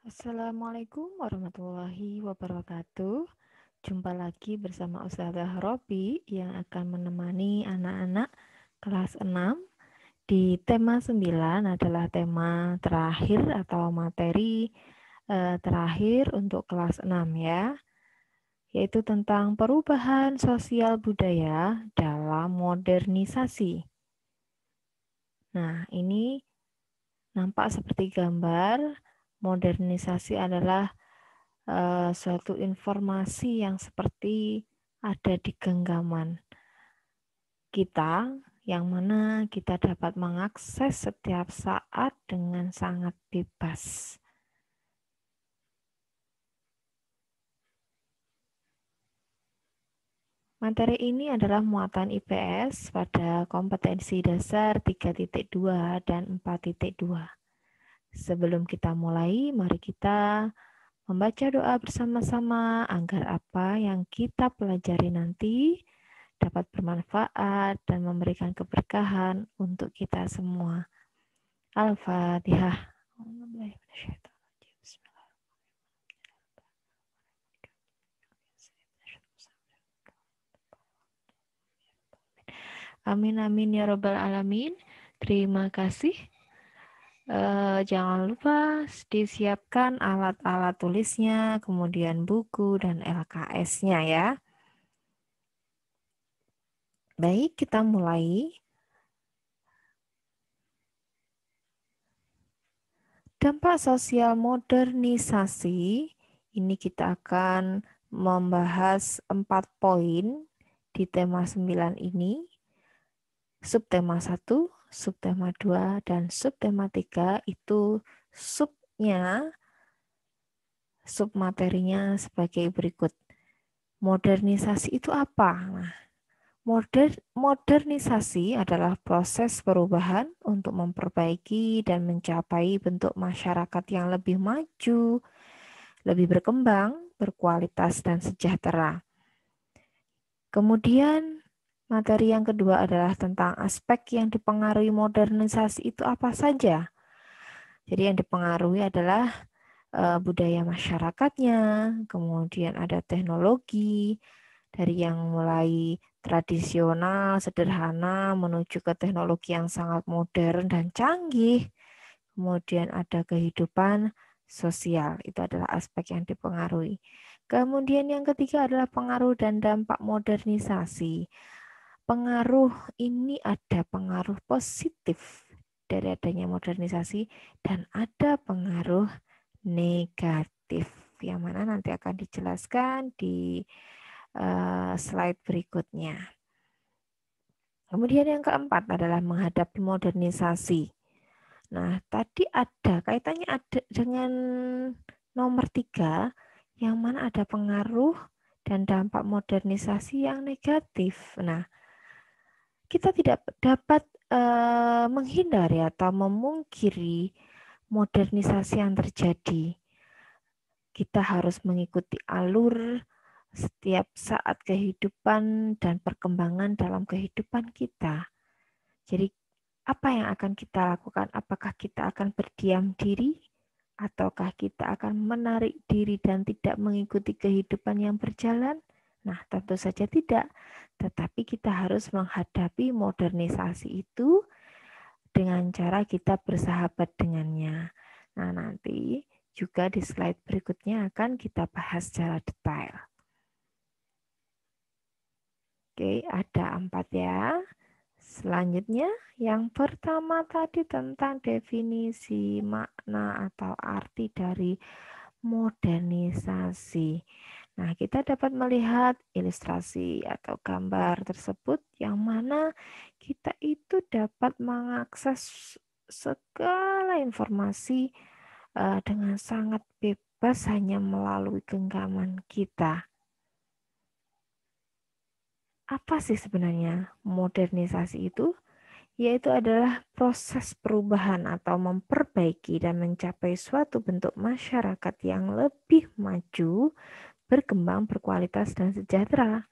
Assalamualaikum warahmatullahi wabarakatuh. Jumpa lagi bersama Ustazah Robi yang akan menemani anak-anak kelas 6 di tema 9 adalah tema terakhir atau materi terakhir untuk kelas 6 ya, yaitu tentang perubahan sosial budaya dalam modernisasi. Nah, ini nampak seperti gambar. Modernisasi adalah suatu informasi yang seperti ada di genggaman kita, yang mana kita dapat mengakses setiap saat dengan sangat bebas. Materi ini adalah muatan IPS pada kompetensi dasar 3.2 dan 4.2. Sebelum kita mulai, mari kita membaca doa bersama-sama agar apa yang kita pelajari nanti dapat bermanfaat dan memberikan keberkahan untuk kita semua. Al-Fatihah. Amin amin ya robbal alamin. Terima kasih. Jangan lupa disiapkan alat-alat tulisnya, kemudian buku dan LKS-nya ya. Baik, kita mulai. Dampak sosial modernisasi, ini kita akan membahas 4 poin di tema 9 ini. Subtema 1, subtema 2, dan subtema 3 itu submaterinya sebagai berikut. Modernisasi itu apa? Nah, modernisasi adalah proses perubahan untuk memperbaiki dan mencapai bentuk masyarakat yang lebih maju, lebih berkembang, berkualitas, dan sejahtera. Kemudian materi yang kedua adalah tentang aspek yang dipengaruhi modernisasi itu apa saja. Jadi yang dipengaruhi adalah budaya masyarakatnya, kemudian ada teknologi, dari yang mulai tradisional, sederhana, menuju ke teknologi yang sangat modern dan canggih. Kemudian ada kehidupan sosial, itu adalah aspek yang dipengaruhi. Kemudian yang ketiga adalah pengaruh dan dampak modernisasi. Pengaruh ini ada pengaruh positif dari adanya modernisasi dan ada pengaruh negatif yang mana nanti akan dijelaskan di slide berikutnya. Kemudian yang keempat adalah menghadapi modernisasi. Nah, tadi ada kaitannya ada dengan nomor 3, yang mana ada pengaruh dan dampak modernisasi yang negatif. Nah, kita tidak dapat menghindari atau memungkiri modernisasi yang terjadi. Kita harus mengikuti alur setiap saat kehidupan dan perkembangan dalam kehidupan kita. Jadi apa yang akan kita lakukan? Apakah kita akan berdiam diri? Ataukah kita akan menarik diri dan tidak mengikuti kehidupan yang berjalan? Nah, tentu saja tidak. Tetapi kita harus menghadapi modernisasi itu dengan cara kita bersahabat dengannya. Nah, nanti juga di slide berikutnya akan kita bahas secara detail. Oke, ada 4 ya. Selanjutnya, yang pertama tadi tentang definisi makna atau arti dari modernisasi. Nah, kita dapat melihat ilustrasi atau gambar tersebut yang mana kita itu dapat mengakses segala informasi dengan sangat bebas hanya melalui genggaman kita. Apa sih sebenarnya modernisasi itu? Yaitu adalah proses perubahan atau memperbaiki dan mencapai suatu bentuk masyarakat yang lebih maju, berkembang, berkualitas, dan sejahtera.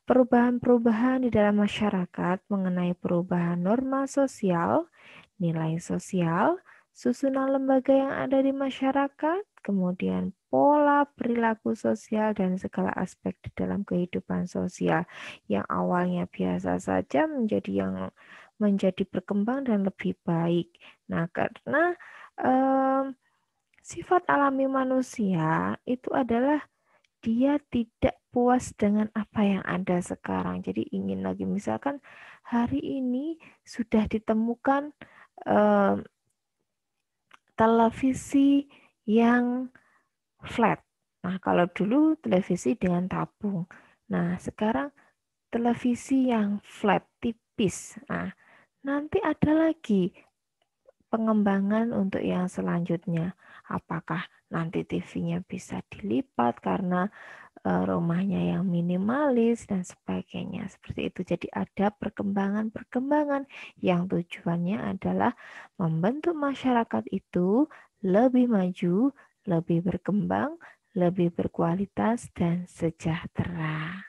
Perubahan-perubahan di dalam masyarakat mengenai perubahan norma sosial, nilai sosial, susunan lembaga yang ada di masyarakat, kemudian pola perilaku sosial dan segala aspek di dalam kehidupan sosial yang awalnya biasa saja menjadi berkembang dan lebih baik. Nah, karena sifat alami manusia itu adalah dia tidak puas dengan apa yang ada sekarang. Jadi ingin lagi, misalkan hari ini sudah ditemukan televisi yang flat. Nah, kalau dulu televisi dengan tabung. Nah, sekarang televisi yang flat, tipis. Nah, nanti ada lagi pengembangan untuk yang selanjutnya. Apakah nanti TV-nya bisa dilipat karena rumahnya yang minimalis dan sebagainya. Seperti itu. Jadi ada perkembangan-perkembangan yang tujuannya adalah membentuk masyarakat itu lebih maju, lebih berkembang, lebih berkualitas dan sejahtera.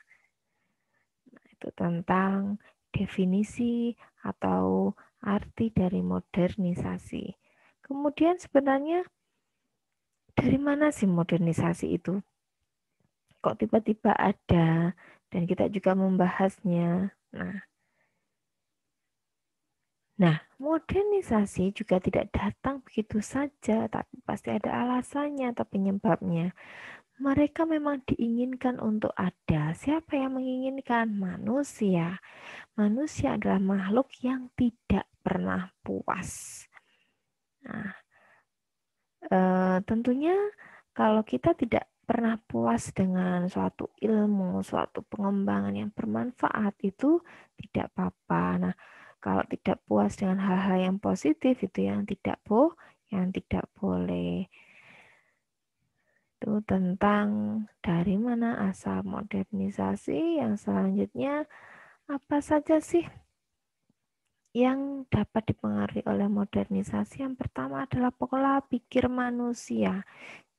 Nah, itu tentang definisi atau arti dari modernisasi. Kemudian sebenarnya dari mana sih modernisasi itu? Kok tiba-tiba ada dan kita juga membahasnya. Nah, modernisasi juga tidak datang begitu saja, tapi pasti ada alasannya atau penyebabnya. Mereka memang diinginkan untuk ada. Siapa yang menginginkan? Manusia. Manusia adalah makhluk yang tidak pernah puas. Nah, tentunya kalau kita tidak pernah puas dengan suatu ilmu, suatu pengembangan yang bermanfaat itu tidak apa-apa. Nah, kalau tidak puas dengan hal-hal yang positif itu yang tidak boleh. Itu tentang dari mana asal modernisasi. Yang selanjutnya, apa saja sih yang dapat dipengaruhi oleh modernisasi? Yang pertama adalah pola pikir manusia.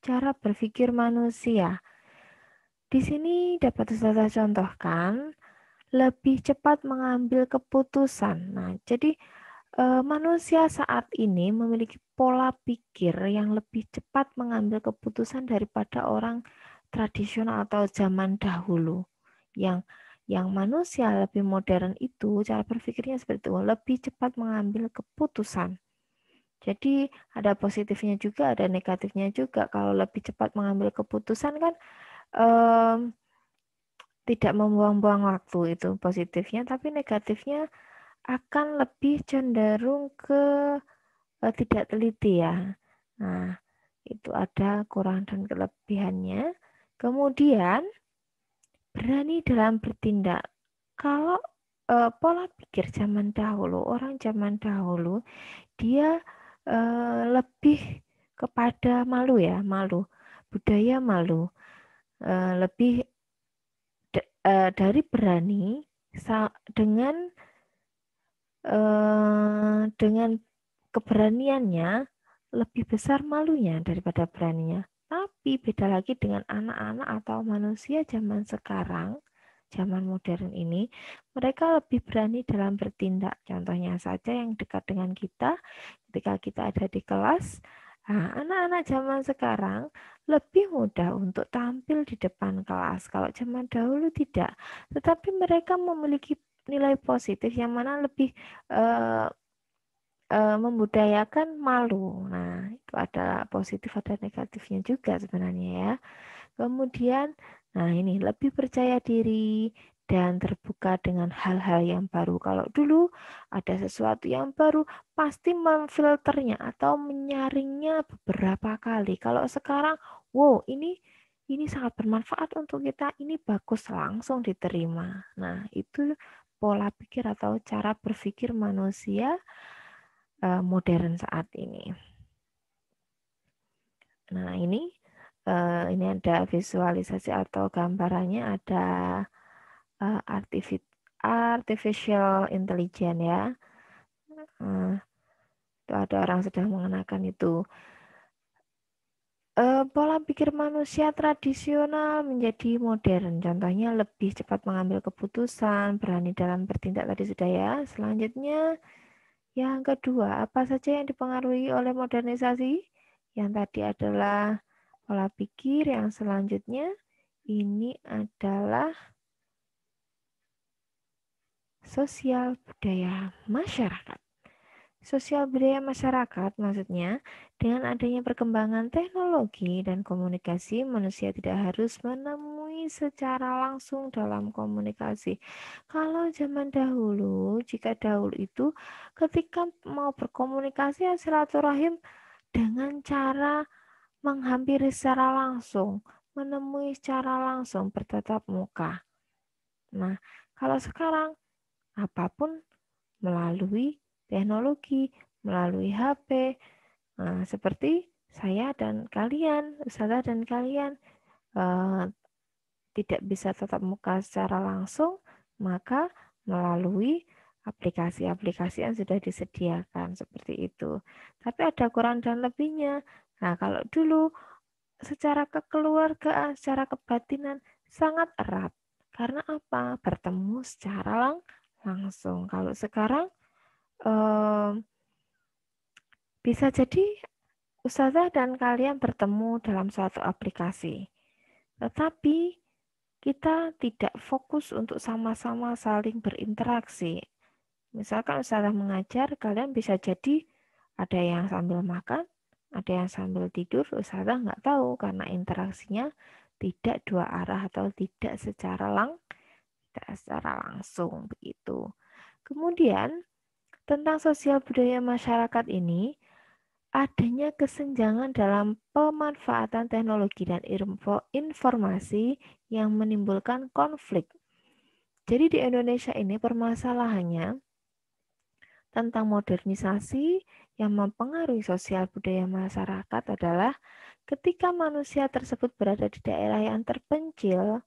Cara berpikir manusia. Di sini dapat saya contohkan lebih cepat mengambil keputusan. Nah, jadi manusia saat ini memiliki pola pikir yang lebih cepat mengambil keputusan daripada orang tradisional atau zaman dahulu. Yang manusia lebih modern itu cara berpikirnya seperti itu, lebih cepat mengambil keputusan. Jadi ada positifnya juga, ada negatifnya juga. Kalau lebih cepat mengambil keputusan kan tidak membuang-buang waktu, itu positifnya. Tapi negatifnya akan lebih cenderung ke tidak teliti ya. Nah, itu ada kurang dan kelebihannya. Kemudian berani dalam bertindak. Kalau pola pikir zaman dahulu, orang zaman dahulu dia lebih kepada malu ya, malu, budaya malu, lebih dari berani dengan keberaniannya lebih besar malunya daripada beraninya. Tapi beda lagi dengan anak-anak atau manusia zaman sekarang, zaman modern ini, mereka lebih berani dalam bertindak. Contohnya saja yang dekat dengan kita, ketika kita ada di kelas, anak-anak zaman sekarang lebih mudah untuk tampil di depan kelas. Kalau zaman dahulu tidak, tetapi mereka memiliki nilai positif yang mana lebih membudayakan malu. Nah, itu ada positif, ada negatifnya juga sebenarnya ya. Kemudian, nah ini lebih percaya diri dan terbuka dengan hal-hal yang baru. Kalau dulu ada sesuatu yang baru, pasti memfilternya atau menyaringnya beberapa kali. Kalau sekarang, wow, ini sangat bermanfaat untuk kita, ini bagus, langsung diterima. Nah, itu pola pikir atau cara berpikir manusia modern saat ini. Nah, ini ada visualisasi atau gambarannya, ada artificial intelligence ya. Itu ada orang sedang mengenakan itu. Pola pikir manusia tradisional menjadi modern. Contohnya lebih cepat mengambil keputusan, berani dalam bertindak tadi sudah ya. Selanjutnya Yang kedua, apa saja yang dipengaruhi oleh modernisasi? Yang tadi adalah pola pikir, yang selanjutnya ini adalah sosial budaya masyarakat. Sosial budaya masyarakat maksudnya dengan adanya perkembangan teknologi dan komunikasi, manusia tidak harus menemui secara langsung dalam komunikasi. Kalau zaman dahulu, jika dahulu itu ketika mau berkomunikasi ya silaturahim dengan cara menghampiri secara langsung, menemui secara langsung bertatap muka. Nah, kalau sekarang apapun melalui teknologi, melalui HP. Nah, seperti saya dan kalian, Ustazah dan kalian tidak bisa tatap muka secara langsung, maka melalui aplikasi-aplikasi yang sudah disediakan seperti itu. Tapi ada kurang dan lebihnya. Nah, kalau dulu secara kekeluargaan, secara kebatinan sangat erat. Karena apa? Bertemu secara langsung. Kalau sekarang bisa jadi Ustazah dan kalian bertemu dalam suatu aplikasi. Tetapi kita tidak fokus untuk sama-sama saling berinteraksi. Misalkan Ustazah mengajar, kalian bisa jadi ada yang sambil makan, ada yang sambil tidur, Ustazah nggak tahu karena interaksinya tidak dua arah atau tidak secara langsung begitu. Kemudian tentang sosial budaya masyarakat ini, adanya kesenjangan dalam pemanfaatan teknologi dan informasi yang menimbulkan konflik. Jadi di Indonesia ini permasalahannya tentang modernisasi yang mempengaruhi sosial budaya masyarakat adalah ketika manusia tersebut berada di daerah yang terpencil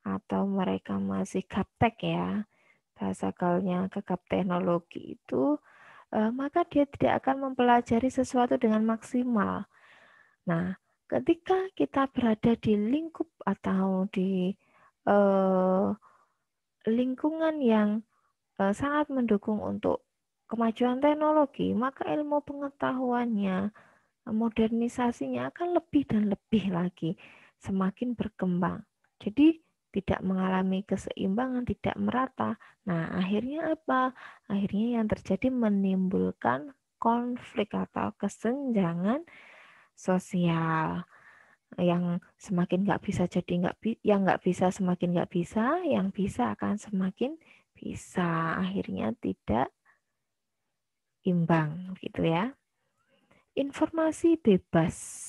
atau mereka masih gaptek ya, bahasa gaulnya gegap teknologi itu, maka dia tidak akan mempelajari sesuatu dengan maksimal. Nah, ketika kita berada di lingkup atau di lingkungan yang sangat mendukung untuk kemajuan teknologi, maka ilmu pengetahuannya, modernisasinya akan lebih dan lebih lagi, semakin berkembang. Jadi tidak mengalami keseimbangan, tidak merata. Nah, akhirnya apa? Akhirnya yang terjadi menimbulkan konflik atau kesenjangan sosial yang semakin nggak bisa jadi yang nggak bisa semakin nggak bisa, yang bisa akan semakin bisa, akhirnya tidak imbang gitu ya. Informasi bebas.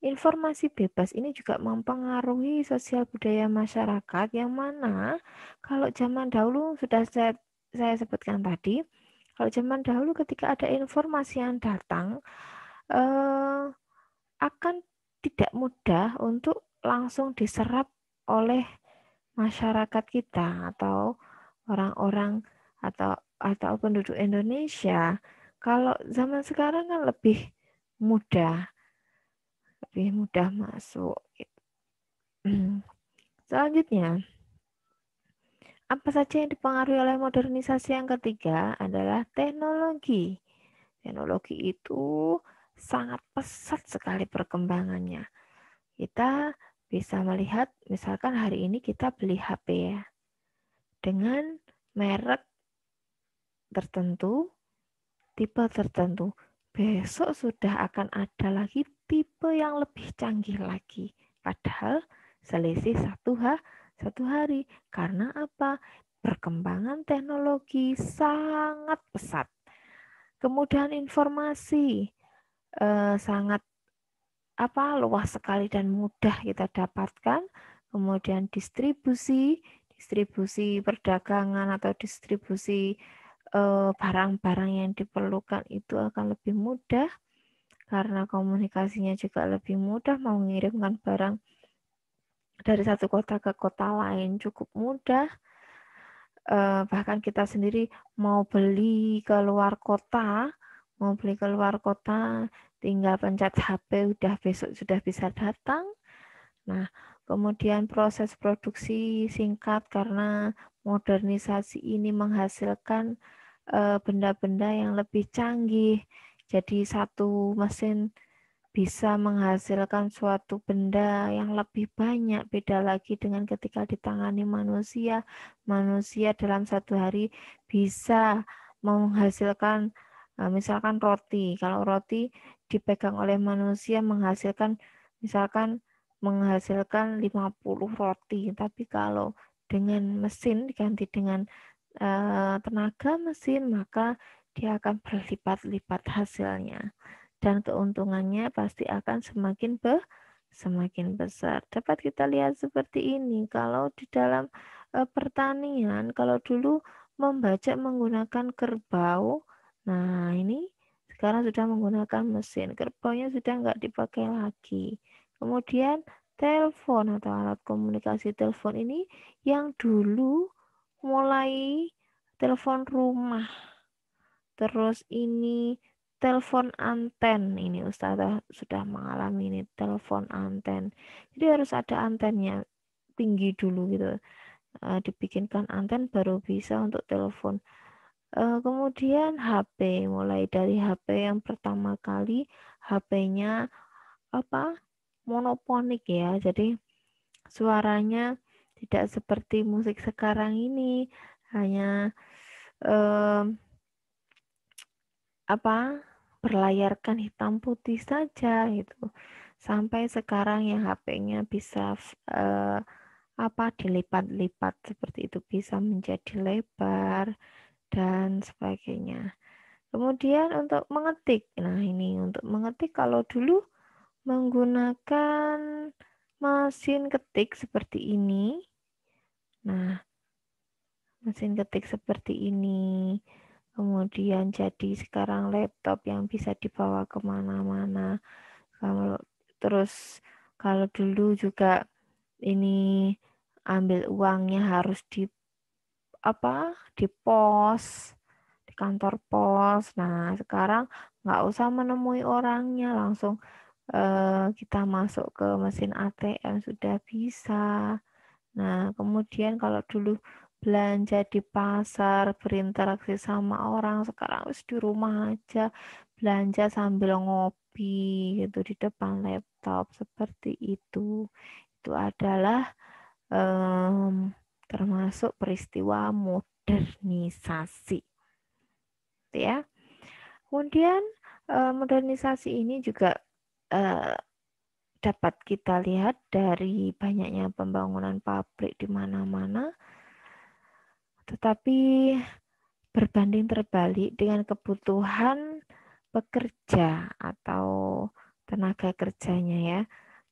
Informasi bebas ini juga mempengaruhi sosial budaya masyarakat yang mana kalau zaman dahulu sudah saya sebutkan tadi, kalau zaman dahulu ketika ada informasi yang datang akan tidak mudah untuk langsung diserap oleh masyarakat kita atau orang-orang atau penduduk Indonesia. Kalau zaman sekarang kan lebih mudah masuk. Selanjutnya, apa saja yang dipengaruhi oleh modernisasi yang ketiga adalah teknologi. Teknologi itu sangat pesat sekali perkembangannya. Kita bisa melihat, misalkan hari ini kita beli HP ya, dengan merek tertentu, tipe tertentu. Besok sudah akan ada lagi tipe yang lebih canggih lagi. Padahal selisih satu hari. Karena apa? Perkembangan teknologi sangat pesat. Kemudian informasi sangat luas sekali dan mudah kita dapatkan. Kemudian distribusi perdagangan atau distribusi barang-barang yang diperlukan itu akan lebih mudah karena komunikasinya juga lebih mudah, mau mengirimkan barang dari satu kota ke kota lain cukup mudah. Bahkan kita sendiri mau beli ke luar kota, tinggal pencet HP udah besok sudah bisa datang. Nah, kemudian proses produksi singkat karena modernisasi ini menghasilkan benda-benda yang lebih canggih. Jadi satu mesin bisa menghasilkan suatu benda yang lebih banyak. Beda lagi dengan ketika ditangani manusia. Manusia dalam satu hari bisa menghasilkan misalkan roti. Kalau roti dipegang oleh manusia menghasilkan 50 roti. Tapi kalau dengan mesin diganti dengan tenaga mesin, maka dia akan berlipat-lipat hasilnya. Dan keuntungannya pasti akan semakin besar. Dapat kita lihat seperti ini. Kalau di dalam pertanian, kalau dulu membajak menggunakan kerbau, nah ini sekarang sudah menggunakan mesin. Kerbaunya sudah nggak dipakai lagi. Kemudian telepon atau alat komunikasi telepon ini yang dulu mulai telepon rumah. Terus ini telepon anten. Ini Ustazah sudah mengalami ini telepon anten. Jadi harus ada antennya tinggi dulu gitu. Dibikinkan anten baru bisa untuk telepon. Kemudian HP, mulai dari HP yang pertama kali HP-nya monoponik ya. Jadi suaranya tidak seperti musik sekarang ini, hanya berlayarkan hitam putih saja gitu. Sampai sekarang yang HP-nya bisa dilipat-lipat seperti itu, bisa menjadi lebar dan sebagainya. Kemudian untuk mengetik. Nah, ini untuk mengetik kalau dulu menggunakan mesin ketik seperti ini. Nah, mesin ketik seperti ini. Kemudian jadi sekarang laptop yang bisa dibawa kemana-mana. Kalau dulu juga ini ambil uangnya harus di pos, di kantor pos. Nah sekarang nggak usah menemui orangnya, langsung kita masuk ke mesin ATM sudah bisa. Nah, kemudian kalau dulu belanja di pasar, berinteraksi sama orang, sekarang harus di rumah aja, belanja sambil ngopi gitu di depan laptop, seperti itu. Itu adalah termasuk peristiwa modernisasi. Ya. Kemudian modernisasi ini juga dapat kita lihat dari banyaknya pembangunan pabrik di mana-mana, tetapi berbanding terbalik dengan kebutuhan pekerja atau tenaga kerjanya ya.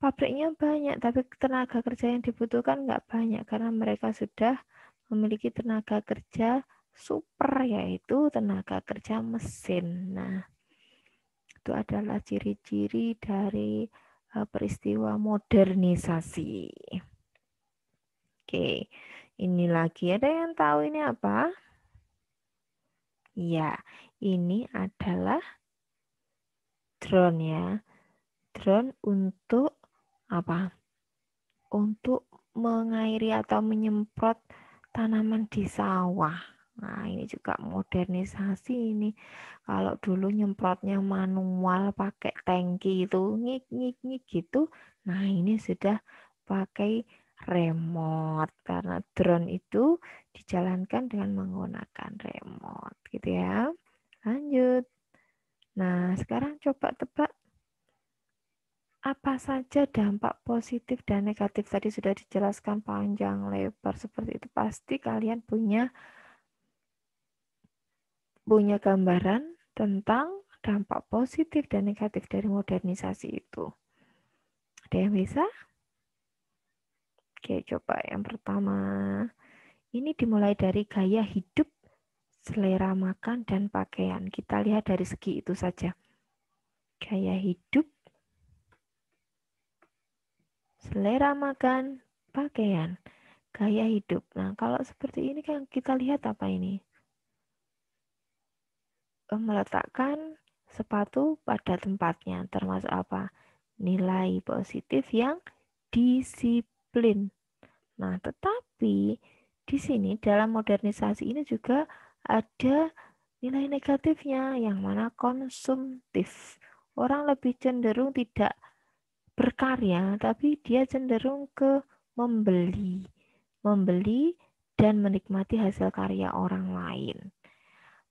Pabriknya banyak, tapi tenaga kerja yang dibutuhkan nggak banyak karena mereka sudah memiliki tenaga kerja super, yaitu tenaga kerja mesin. Nah, itu adalah ciri-ciri dari peristiwa modernisasi. Oke, ini lagi ada yang tahu ini apa? Ya, ini adalah drone ya. Drone untuk apa? Untuk mengairi atau menyemprot tanaman di sawah. Nah, ini juga modernisasi ini. Kalau dulu nyemprotnya manual pakai tangki itu ngik gitu. Nah, ini sudah pakai remote karena drone itu dijalankan dengan menggunakan remote gitu ya. Lanjut. Nah, sekarang coba tebak apa saja dampak positif dan negatif. Tadi sudah dijelaskan panjang lebar seperti itu. Pasti kalian punya gambaran tentang dampak positif dan negatif dari modernisasi itu. Ada yang bisa? Oke, coba yang pertama. Ini dimulai dari gaya hidup, selera makan, dan pakaian. Kita lihat dari segi itu saja. Gaya hidup, selera makan, pakaian. Gaya hidup. Nah, kalau seperti ini kan kita lihat apa ini? Meletakkan sepatu pada tempatnya, termasuk apa? Nilai positif yang disiplin. Nah, tetapi di sini dalam modernisasi ini juga ada Nilai negatifnya yang mana konsumtif. Orang lebih cenderung tidak berkarya, tapi dia cenderung ke membeli. Membeli dan menikmati hasil karya orang lain.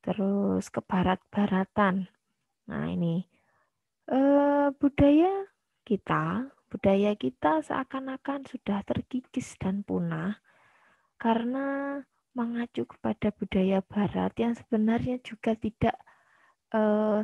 Terus kebarat-baratan. Nah, ini budaya kita seakan-akan sudah terkikis dan punah karena mengacu kepada budaya barat yang sebenarnya juga eh,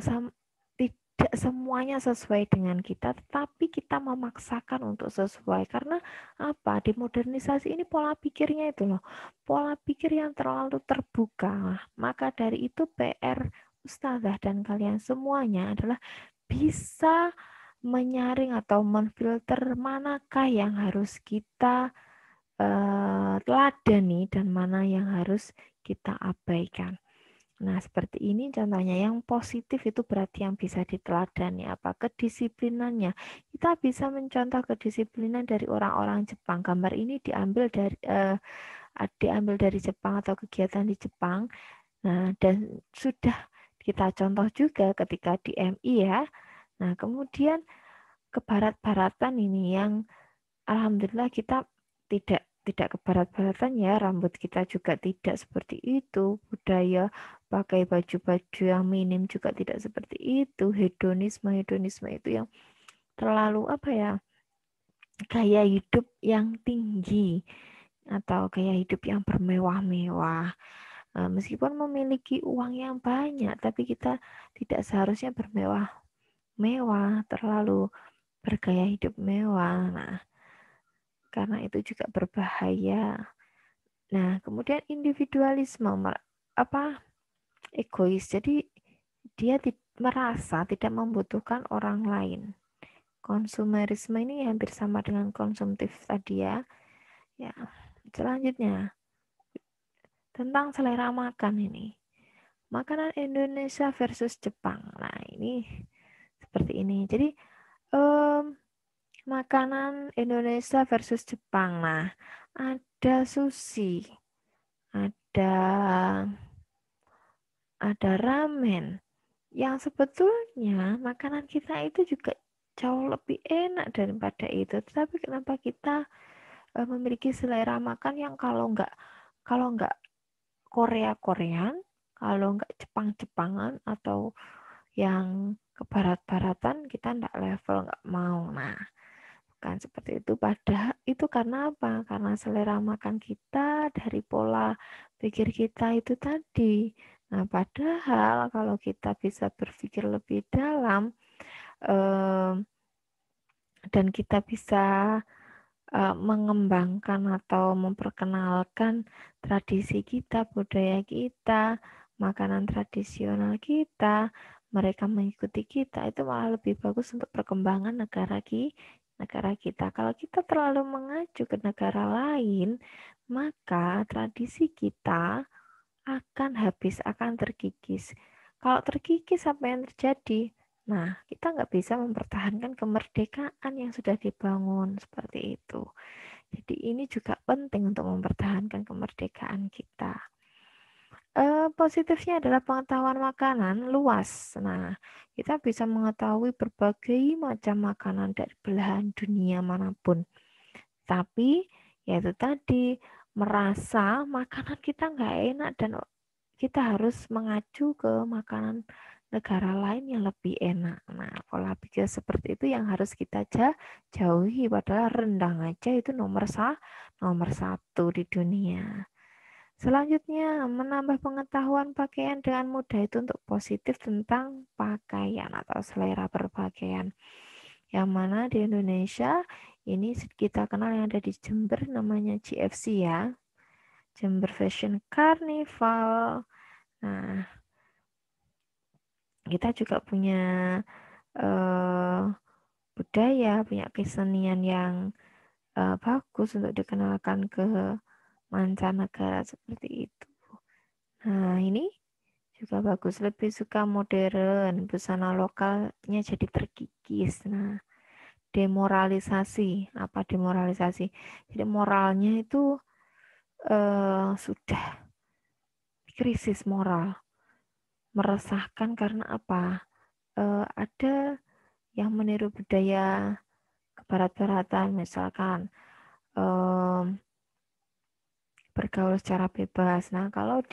tidak semuanya sesuai dengan kita, tetapi kita memaksakan untuk sesuai karena apa? Dimodernisasi ini pola pikirnya itu loh, pola pikir yang terlalu terbuka. Maka dari itu PR Ustazah dan kalian semuanya adalah bisa menyaring atau menfilter manakah yang harus kita teladani dan mana yang harus kita abaikan. Nah, seperti ini contohnya. Yang positif itu berarti yang bisa diteladani apa? Kedisiplinannya. Kita bisa mencontoh kedisiplinan dari orang-orang Jepang. Gambar ini diambil dari Jepang atau kegiatan di Jepang. Nah, dan sudah kita contoh juga ketika di MI ya. Nah, kemudian ke barat-baratan ini yang alhamdulillah kita tidak ke barat-baratan ya, rambut kita juga tidak seperti itu, budaya pakai baju-baju yang minim juga tidak seperti itu, hedonisme itu yang terlalu apa ya, gaya hidup yang tinggi atau gaya hidup yang bermewah-mewah. Meskipun memiliki uang yang banyak, tapi kita tidak seharusnya bermewah-mewah, terlalu bergaya hidup mewah. Nah, karena itu juga berbahaya. Nah, kemudian individualisme egois. Jadi dia merasa tidak membutuhkan orang lain. Konsumerisme ini hampir sama dengan konsumtif tadi ya. Ya, selanjutnya tentang selera makan ini. Makanan Indonesia versus Jepang. Nah, ini seperti ini. Jadi makanan Indonesia versus Jepang. Nah, ada sushi, ada ramen yang sebetulnya makanan kita itu juga jauh lebih enak daripada itu. Tetapi kenapa kita memiliki selera makan yang kalau nggak Korea-Koreaan, kalau nggak Jepang-Jepangan atau yang ke barat-baratan kita nggak level, nggak mau. Nah, kan seperti itu. Padahal itu karena apa? Karena selera makan kita dari pola pikir kita itu tadi. Nah, padahal kalau kita bisa berpikir lebih dalam dan kita bisa mengembangkan atau memperkenalkan tradisi kita, budaya kita, makanan tradisional kita, mereka mengikuti kita, itu malah lebih bagus untuk perkembangan negara kita. Kalau kita terlalu mengacu ke negara lain, maka tradisi kita akan habis, akan terkikis. Kalau terkikis, apa yang terjadi? Nah, kita nggak bisa mempertahankan kemerdekaan yang sudah dibangun seperti itu. Jadi ini juga penting untuk mempertahankan kemerdekaan kita. Positifnya adalah pengetahuan makanan luas. Nah, kita bisa mengetahui berbagai macam makanan dari belahan dunia manapun. Tapi, yaitu tadi, merasa makanan kita nggak enak dan kita harus mengacu ke makanan negara lain yang lebih enak. Nah, pola pikir seperti itu yang harus kita jauhi. Padahal rendang aja itu nomor satu di dunia. Selanjutnya, menambah pengetahuan pakaian dengan mudah itu untuk positif tentang pakaian atau selera berpakaian. Yang mana di Indonesia, ini kita kenal yang ada di Jember namanya GFC ya. Jember Fashion Carnival. Nah, kita juga punya budaya, punya kesenian yang bagus untuk dikenalkan ke mancanegara seperti itu. Nah, ini juga bagus, lebih suka modern, busana lokalnya jadi terkikis. Nah, demoralisasi, apa demoralisasi? Jadi moralnya itu sudah krisis moral. meresahkan karena apa? Ada yang meniru budaya kebarat-baratan, misalkan bergaul secara bebas. Nah, kalau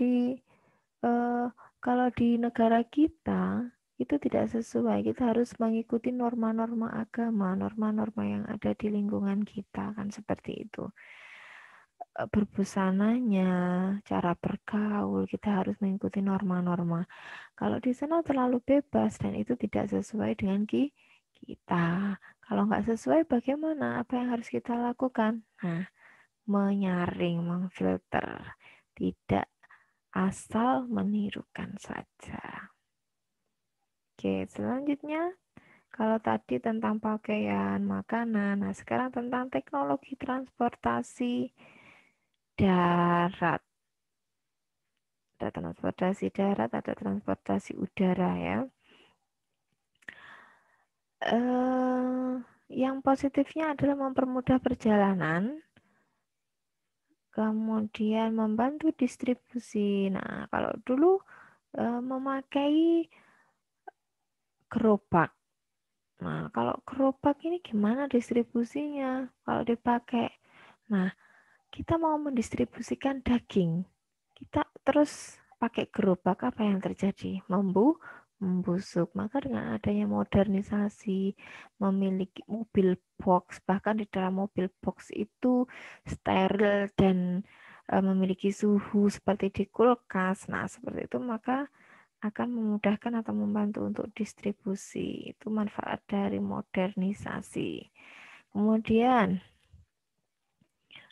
di negara kita itu tidak sesuai. Kita harus mengikuti norma-norma agama, norma-norma yang ada di lingkungan kita, kan seperti itu. Berbusananya, cara bergaul, kita harus mengikuti norma-norma. Kalau di sana terlalu bebas dan itu tidak sesuai dengan kita. Kalau nggak sesuai, bagaimana? Apa yang harus kita lakukan? Nah, menyaring, memfilter, tidak asal menirukan saja. Oke, selanjutnya kalau tadi tentang pakaian, makanan, nah sekarang tentang teknologi transportasi darat. Ada transportasi darat, ada transportasi udara ya. Yang positifnya adalah mempermudah perjalanan, kemudian membantu distribusi. Nah, kalau dulu memakai gerobak. Nah, kalau gerobak ini gimana distribusinya? Kalau dipakai, nah kita mau mendistribusikan daging, kita terus pakai gerobak, apa yang terjadi? Membusuk. Maka dengan adanya modernisasi, memiliki mobil box, bahkan di dalam mobil box itu steril dan memiliki suhu seperti di kulkas. Nah, seperti itu maka akan memudahkan atau membantu untuk distribusi. Itu manfaat dari modernisasi. Kemudian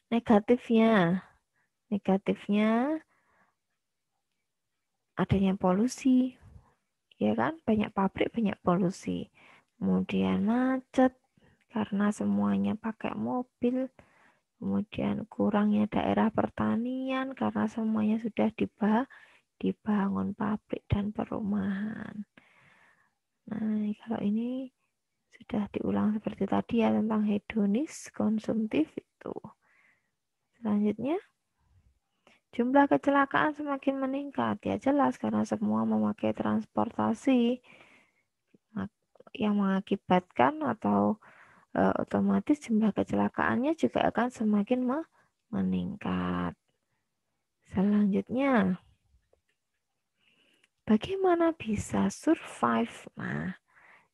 negatifnya, negatifnya adanya polusi, ya kan? Banyak pabrik, banyak polusi. Kemudian macet karena semuanya pakai mobil. Kemudian kurangnya daerah pertanian karena semuanya sudah dibangun pabrik dan perumahan. Nah, kalau ini sudah diulang seperti tadi ya tentang hedonis, konsumtif itu. Selanjutnya, jumlah kecelakaan semakin meningkat. Ya jelas karena semua memakai transportasi yang mengakibatkan atau otomatis jumlah kecelakaannya juga akan semakin meningkat. Selanjutnya, bagaimana bisa survive? Nah,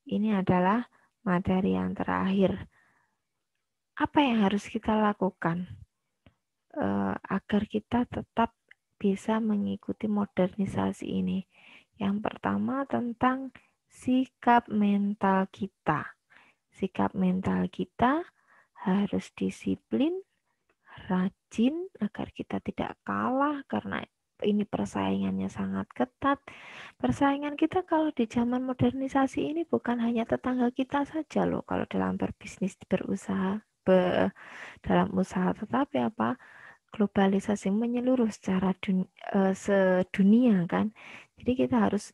ini adalah materi yang terakhir. Apa yang harus kita lakukan agar kita tetap bisa mengikuti modernisasi ini? Yang pertama tentang sikap mental kita. Sikap mental kita harus disiplin, rajin agar kita tidak kalah karena ini persaingannya sangat ketat. Persaingan kita kalau di zaman modernisasi ini bukan hanya tetangga kita saja loh kalau dalam berbisnis, berusaha, dalam usaha, tetapi apa? Globalisasi menyeluruh secara sedunia kan. Jadi kita harus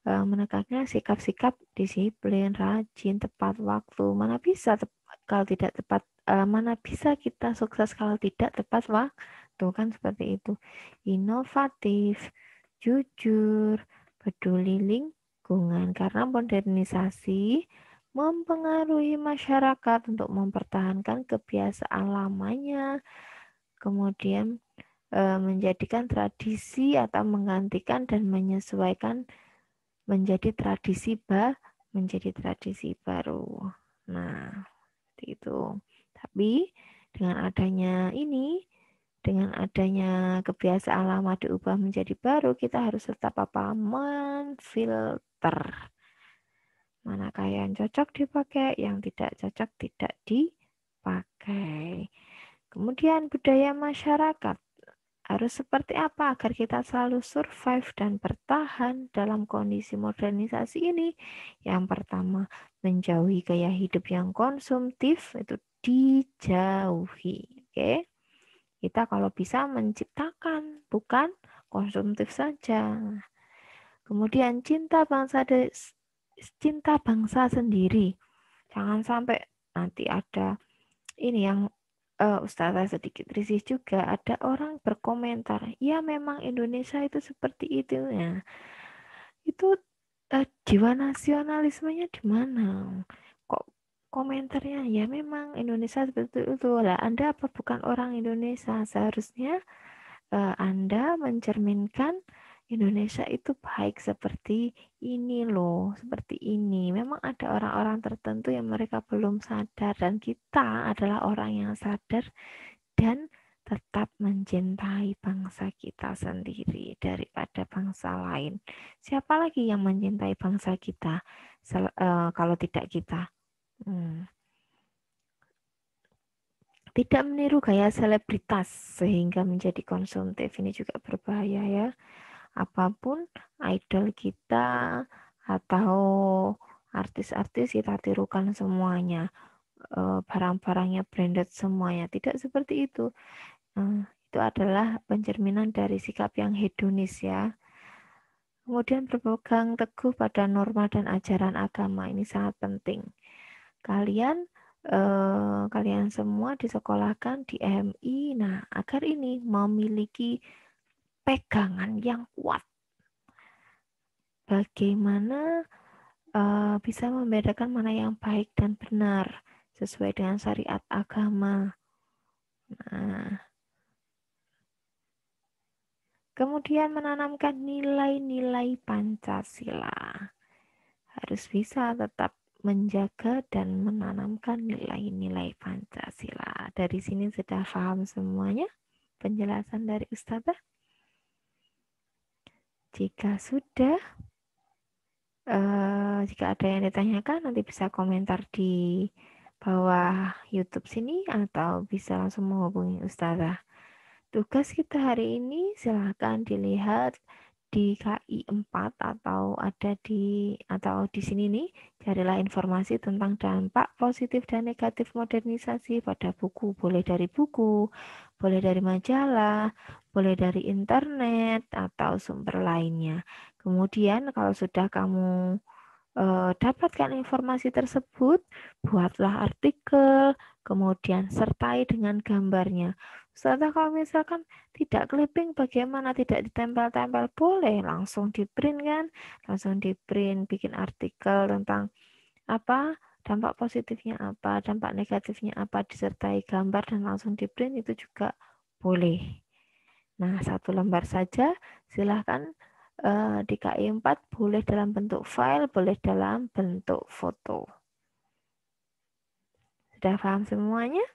menekankan sikap-sikap disiplin, rajin, tepat waktu. Mana bisa kalau tidak tepat, mana bisa kita sukses kalau tidak tepat waktu kan seperti itu. Inovatif, jujur, peduli lingkungan karena modernisasi mempengaruhi masyarakat untuk mempertahankan kebiasaan lamanya, kemudian menjadikan tradisi atau menggantikan dan menyesuaikan menjadi tradisi baru. Nah, seperti itu. Tapi dengan adanya kebiasaan lama diubah menjadi baru, kita harus tetap menfilter. Manakah yang cocok dipakai, yang tidak cocok tidak dipakai. Kemudian budaya masyarakat harus seperti apa agar kita selalu survive dan bertahan dalam kondisi modernisasi ini? Yang pertama, menjauhi gaya hidup yang konsumtif, itu dijauhi. Oke? Kita kalau bisa menciptakan, bukan konsumtif saja. Kemudian cinta bangsa sendiri. Jangan sampai nanti ada ini yang Ustazah sedikit risih juga, ada orang berkomentar, ya memang Indonesia itu seperti itu ya. Itu jiwa nasionalismenya di mana? Kok komentarnya ya memang Indonesia seperti itu lah. Anda apa bukan orang Indonesia? Seharusnya Anda mencerminkan Indonesia itu baik seperti ini loh, seperti ini. Memang ada orang-orang tertentu yang mereka belum sadar dan kita adalah orang yang sadar dan tetap mencintai bangsa kita sendiri daripada bangsa lain. Siapa lagi yang mencintai bangsa kita kalau tidak kita? Tidak meniru gaya selebritas sehingga menjadi konsumtif, ini juga berbahaya ya. Apapun idol kita atau artis-artis kita tirukan semuanya, barang-barangnya branded semuanya, tidak seperti itu. Itu adalah pencerminan dari sikap yang hedonis ya. Kemudian berpegang teguh pada norma dan ajaran agama, ini sangat penting. Kalian semua disekolahkan di MI, nah agar ini memiliki pegangan yang kuat. Bagaimana bisa membedakan mana yang baik dan benar sesuai dengan syariat agama. Nah, kemudian menanamkan nilai-nilai Pancasila. Harus bisa tetap menjaga dan menanamkan nilai-nilai Pancasila. Dari sini sudah paham semuanya penjelasan dari Ustazah? Jika sudah, jika ada yang ditanyakan nanti bisa komentar di bawah YouTube sini atau bisa langsung menghubungi Ustazah. Tugas kita hari ini silahkan dilihat di KI 4 atau di sini nih, carilah informasi tentang dampak positif dan negatif modernisasi pada buku. Boleh dari buku, boleh dari majalah, boleh dari internet atau sumber lainnya. Kemudian kalau sudah kamu dapatkan informasi tersebut, buatlah artikel, kemudian sertai dengan gambarnya. Ustazah kalau misalkan tidak clipping bagaimana, tidak ditempel-tempel, boleh langsung di print kan, langsung di print, bikin artikel tentang apa, dampak positifnya apa, dampak negatifnya apa, disertai gambar dan langsung di print itu juga boleh. Nah, satu lembar saja, silahkan di KI 4 boleh dalam bentuk file, boleh dalam bentuk foto. Sudah paham semuanya?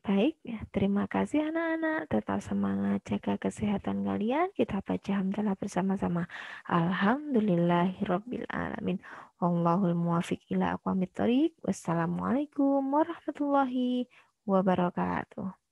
Baik, terima kasih anak-anak. Tetap semangat, jaga kesehatan kalian. Kita baca hamdalah bersama-sama. Alhamdulillahirabbil alamin. Wallahul muwaffiq ila aqwamit thoriq. Wassalamualaikum warahmatullahi wabarakatuh.